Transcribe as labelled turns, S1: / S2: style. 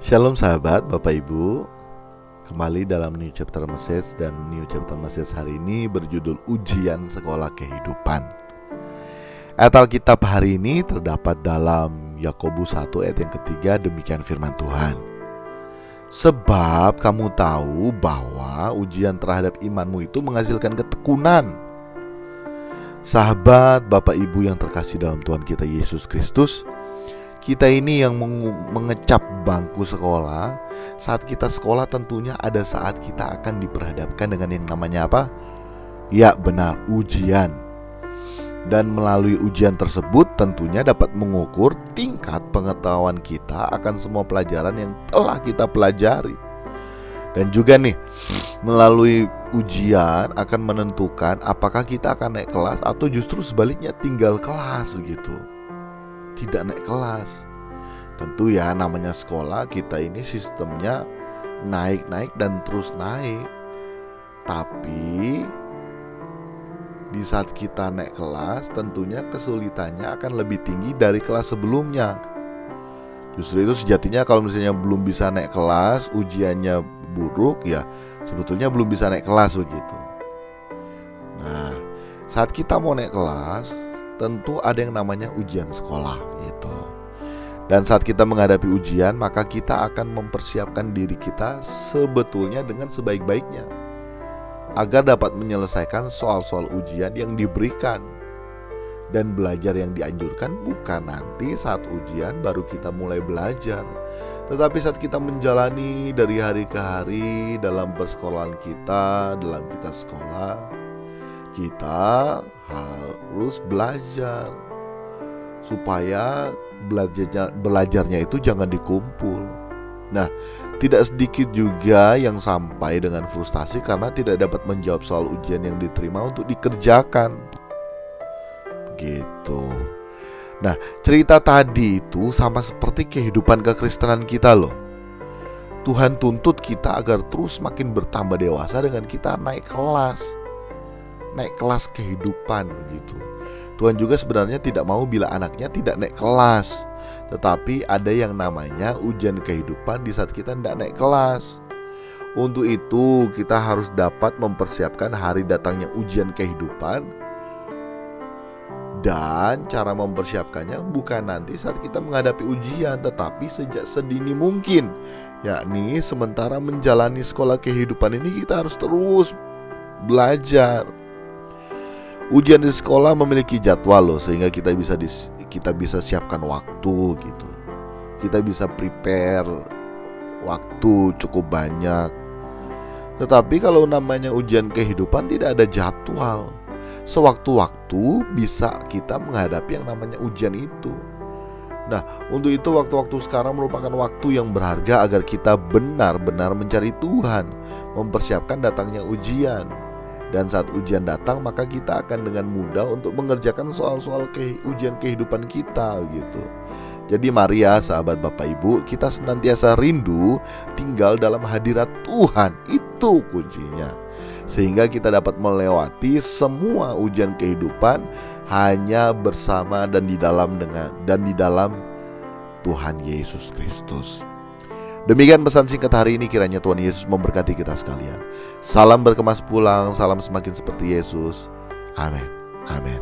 S1: Shalom sahabat, Bapak Ibu. Kembali dalam New Chapter Message, dan New Chapter Message hari ini berjudul Ujian Sekolah Kehidupan. Ayat Alkitab hari ini terdapat dalam Yakobus 1 ayat yang ketiga. Demikian firman Tuhan. Sebab kamu tahu bahwa ujian terhadap imanmu itu menghasilkan ketekunan. Sahabat, Bapak Ibu yang terkasih dalam Tuhan kita Yesus Kristus, kita ini yang mengecap bangku sekolah. Saat kita sekolah tentunya ada saat kita akan diperhadapkan dengan yang namanya apa? Ya benar, ujian. Dan melalui ujian tersebut tentunya dapat mengukur tingkat pengetahuan kita akan semua pelajaran yang telah kita pelajari. Dan juga nih, melalui ujian akan menentukan apakah kita akan naik kelas atau justru sebaliknya tinggal kelas begitu, tidak naik kelas. Tentu ya, namanya sekolah, kita ini sistemnya naik-naik dan terus naik. Tapi di saat kita naik kelas, tentunya kesulitannya akan lebih tinggi dari kelas sebelumnya. Justru itu sejatinya kalau misalnya belum bisa naik kelas, ujiannya buruk, ya sebetulnya belum bisa naik kelas begitu. Nah, saat kita mau naik kelas, tentu ada yang namanya ujian sekolah gitu. Dan saat kita menghadapi ujian, maka kita akan mempersiapkan diri kita sebetulnya dengan sebaik-baiknya agar dapat menyelesaikan soal-soal ujian yang diberikan. Dan belajar yang dianjurkan bukan nanti saat ujian baru kita mulai belajar, tetapi saat kita menjalani dari hari ke hari dalam persekolahan kita, dalam kita sekolah, kita harus belajar supaya belajarnya itu jangan dikumpul. Nah, tidak sedikit juga yang sampai dengan frustasi karena tidak dapat menjawab soal ujian yang diterima untuk dikerjakan gitu. Nah, cerita tadi itu sama seperti kehidupan kekristenan kita loh. Tuhan tuntut kita agar terus makin bertambah dewasa dengan kita naik kelas kehidupan gitu. Tuhan juga sebenarnya tidak mau bila anaknya tidak naik kelas, tetapi ada yang namanya ujian kehidupan di saat kita tidak naik kelas. Untuk itu kita harus dapat mempersiapkan hari datangnya ujian kehidupan. Dan cara mempersiapkannya bukan nanti saat kita menghadapi ujian, tetapi sejak sedini mungkin. Yakni sementara menjalani sekolah kehidupan ini kita harus terus belajar. Ujian di sekolah memiliki jadwal loh, sehingga kita bisa siapkan waktu gitu. Kita bisa prepare waktu cukup banyak. Tetapi kalau namanya ujian kehidupan tidak ada jadwal. Sewaktu-waktu bisa kita menghadapi yang namanya ujian itu. Nah, untuk itu waktu-waktu sekarang merupakan waktu yang berharga agar kita benar-benar mencari Tuhan, mempersiapkan datangnya ujian. Dan saat ujian datang, maka kita akan dengan mudah untuk mengerjakan soal-soal ujian kehidupan kita gitu. Jadi mari ya sahabat Bapak Ibu, kita senantiasa rindu tinggal dalam hadirat Tuhan. Itu kuncinya, sehingga kita dapat melewati semua ujian kehidupan hanya bersama dan di dalam Tuhan Yesus Kristus. Demikian pesan singkat hari ini, kiranya Tuhan Yesus memberkati kita sekalian. Salam berkemas pulang, salam semakin seperti Yesus. Amin. Amin.